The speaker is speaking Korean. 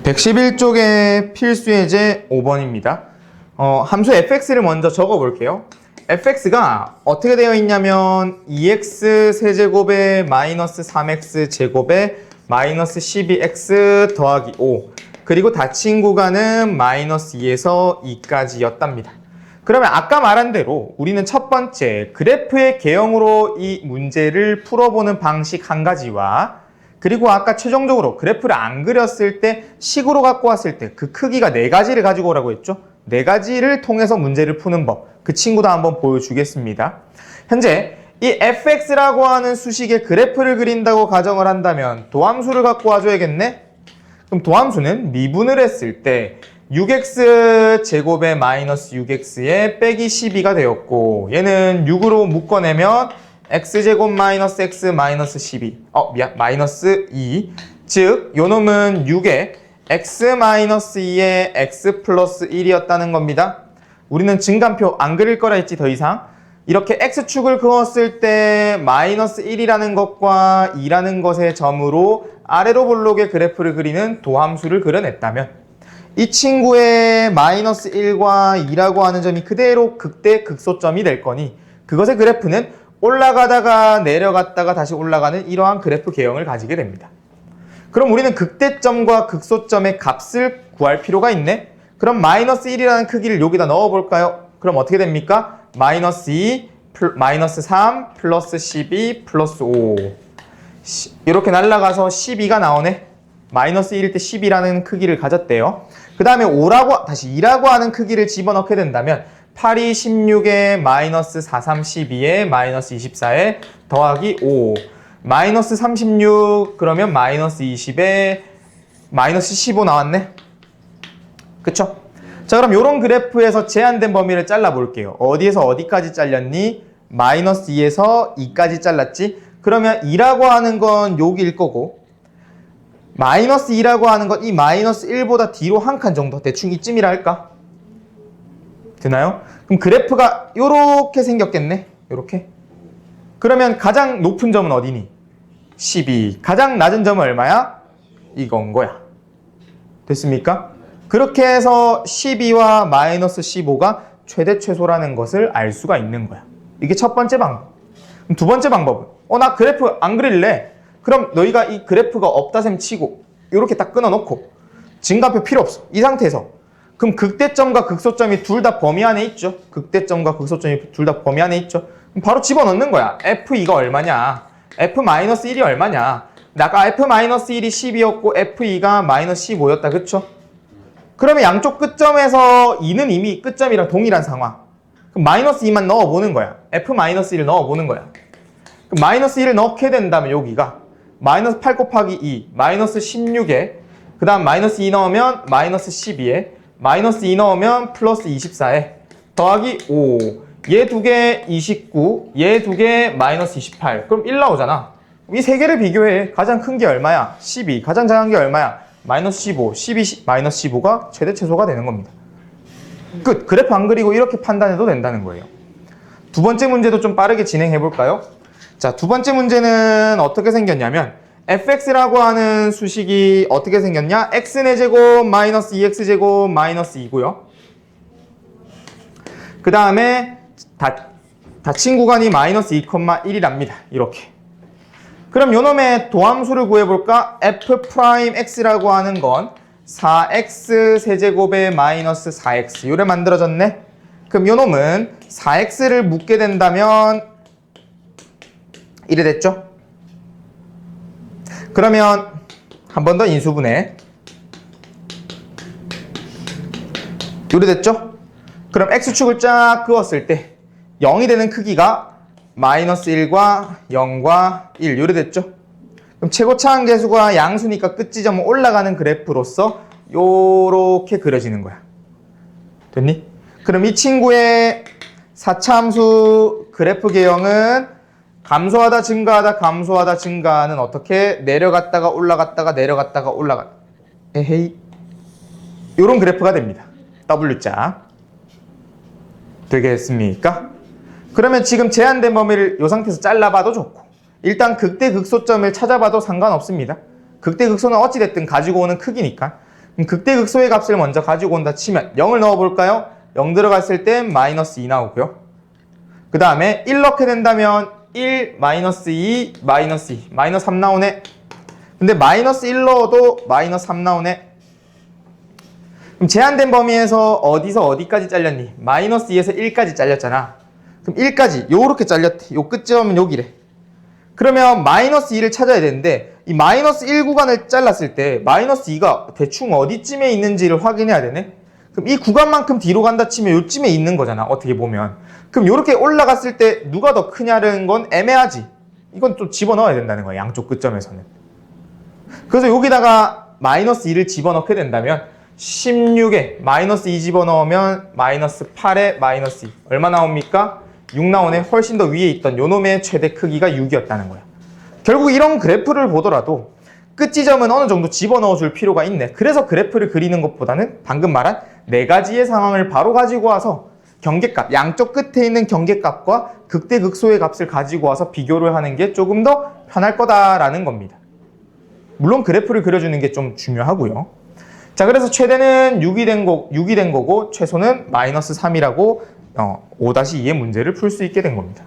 111쪽의 필수 예제 5번입니다. 함수 fx를 먼저 적어 볼게요. fx가 어떻게 되어 있냐면 2x 세제곱에 마이너스 3x 제곱에 마이너스 12x 더하기 5 그리고 닫힌 구간은 마이너스 2에서 2까지였답니다. 그러면 아까 말한 대로 우리는 첫 번째 그래프의 개형으로 이 문제를 풀어보는 방식 한 가지와 그리고 아까 최종적으로 그래프를 안 그렸을 때 식으로 갖고 왔을 때 그 크기가 4가지를 가지고 오라고 했죠. 4가지를 통해서 문제를 푸는 법. 그 친구도 한번 보여주겠습니다. 현재 이 fx라고 하는 수식의 그래프를 그린다고 가정을 한다면 도함수를 갖고 와줘야겠네? 그럼 도함수는 미분을 했을 때 6x 제곱에 마이너스 6x에 빼기 12가 되었고 얘는 6으로 묶어내면 x제곱 마이너스 x 마이너스 12 마이너스 2 즉 요놈은 6에 x 마이너스 2에 x 플러스 1이었다는 겁니다. 우리는 증간표 안 그릴 거라 했지 더 이상. 이렇게 x축을 그었을 때 마이너스 1이라는 것과 2라는 것의 점으로 아래로 볼록의 그래프를 그리는 도함수를 그려냈다면 이 친구의 마이너스 1과 2라고 하는 점이 그대로 극대 극소점이 될 거니 그것의 그래프는 올라가다가 내려갔다가 다시 올라가는 이러한 그래프 개형을 가지게 됩니다. 그럼 우리는 극대점과 극소점의 값을 구할 필요가 있네? 그럼 마이너스 1이라는 크기를 여기다 넣어볼까요? 그럼 어떻게 됩니까? 마이너스 2, 마이너스 3, 플러스 12, 플러스 5 이렇게 날아가서 12가 나오네? 마이너스 1일 때 12라는 크기를 가졌대요. 그 다음에 5라고, 다시 2라고 하는 크기를 집어넣게 된다면 8이 16에 마이너스 4, 3, 12에 마이너스 24에 더하기 5 마이너스 36 그러면 마이너스 20에 마이너스 15 나왔네? 그쵸? 자 그럼 요런 그래프에서 제한된 범위를 잘라 볼게요. 어디에서 어디까지 잘렸니? 마이너스 2에서 2까지 잘랐지? 그러면 2라고 하는 건 여기일 거고 마이너스 2라고 하는 건 이 마이너스 1보다 뒤로 한 칸 정도 대충 이쯤이라 할까? 되나요? 그럼 그래프가 요렇게 생겼겠네? 요렇게? 그러면 가장 높은 점은 어디니? 12. 가장 낮은 점은 얼마야? 이건 거야. 됐습니까? 그렇게 해서 12와 마이너스 15가 최대 최소라는 것을 알 수가 있는 거야. 이게 첫 번째 방법. 그럼 두 번째 방법은 나 그래프 안 그릴래. 그럼 너희가 이 그래프가 없다 셈 치고 이렇게 딱 끊어놓고 증가표 필요 없어. 이 상태에서 그럼 극대점과 극소점이 둘 다 범위 안에 있죠. 극대점과 극소점이 둘 다 범위 안에 있죠. 그럼 바로 집어넣는 거야. F2가 얼마냐? F-1이 얼마냐? 아까 F-1이 10이었고 F2가 마이너스 15였다. 그쵸? 그러면 양쪽 끝점에서 2는 이미 끝점이랑 동일한 상황. 그럼 마이너스 2만 넣어보는 거야. F-1을 넣어보는 거야. 그럼 마이너스 1을 넣게 된다면 여기가 마이너스 8 곱하기 2, 마이너스 16에 그 다음 마이너스 2 넣으면 마이너스 12에 마이너스 2 넣으면 플러스 24에 더하기 5 얘 두 개 29, 얘 두 개 마이너스 28 그럼 1 나오잖아. 이 세 개를 비교해. 가장 큰 게 얼마야? 12. 가장 작은 게 얼마야? 마이너스 15, 12, 마이너스 15가 최대 최소가 되는 겁니다. 끝. 그래프 안 그리고 이렇게 판단해도 된다는 거예요. 두 번째 문제도 좀 빠르게 진행해 볼까요? 자, 두 번째 문제는 어떻게 생겼냐면 fx라고 하는 수식이 어떻게 생겼냐? x제곱 마이너스 2x제곱 마이너스 2고요. 그 다음에 닫힌 구간이 마이너스 2,1이랍니다. 이렇게. 그럼 요놈의 도함수를 구해볼까? f'x라고 하는 건 4x 세제곱에 마이너스 4x 요래 만들어졌네? 그럼 요놈은 4x를 묶게 된다면 이래 됐죠? 그러면 한 번 더 인수분해 요래 됐죠? 그럼 x축을 쫙 그었을 때 0이 되는 크기가 마이너스 1과 0과 1 요래 됐죠? 그럼 최고차항 계수가 양수니까 끝지점은 올라가는 그래프로서 요렇게 그려지는 거야. 됐니? 그럼 이 친구의 4차 함수 그래프 개형은 감소하다 증가하다 감소하다 증가는 어떻게? 내려갔다가 올라갔다가 내려갔다가 올라갔다. 에헤이. 요런 그래프가 됩니다. W자. 되겠습니까? 그러면 지금 제한된 범위를 이 상태에서 잘라봐도 좋고 일단 극대 극소점을 찾아봐도 상관없습니다. 극대 극소는 어찌됐든 가지고 오는 크기니까 그럼 극대극소의 값을 먼저 가지고 온다 치면 0을 넣어볼까요? 0 들어갔을 땐 마이너스 2 나오고요. 그 다음에 1 넣게 된다면 1, 마이너스 2, 마이너스 2, 마이너스 3 나오네. 근데 마이너스 1 넣어도 마이너스 3 나오네. 그럼 제한된 범위에서 어디서 어디까지 잘렸니? 마이너스 2에서 1까지 잘렸잖아. 그럼 1까지 요렇게 잘렸대. 요 끝점은 여기래. 그러면 마이너스 2를 찾아야 되는데 이 마이너스 1 구간을 잘랐을 때 마이너스 2가 대충 어디쯤에 있는지를 확인해야 되네. 그럼 이 구간만큼 뒤로 간다 치면 요쯤에 있는 거잖아. 어떻게 보면. 그럼 요렇게 올라갔을 때 누가 더 크냐는 건 애매하지. 이건 좀 집어넣어야 된다는 거야. 양쪽 끝점에서는. 그래서 여기다가 마이너스 2를 집어넣게 된다면 16에 마이너스 2 집어넣으면 마이너스 8에 마이너스 2 얼마 나옵니까? 6 나오네. 훨씬 더 위에 있던 요놈의 최대 크기가 6이었다는 거야. 결국 이런 그래프를 보더라도 끝 지점은 어느 정도 집어넣어 줄 필요가 있네. 그래서 그래프를 그리는 것보다는 방금 말한 네 가지의 상황을 바로 가지고 와서 경계값, 양쪽 끝에 있는 경계값과 극대극소의 값을 가지고 와서 비교를 하는 게 조금 더 편할 거다라는 겁니다. 물론 그래프를 그려주는 게 좀 중요하고요. 자, 그래서 최대는 6이 된 거고 최소는 마이너스 3이라고 5-2의 문제를 풀 수 있게 된 겁니다.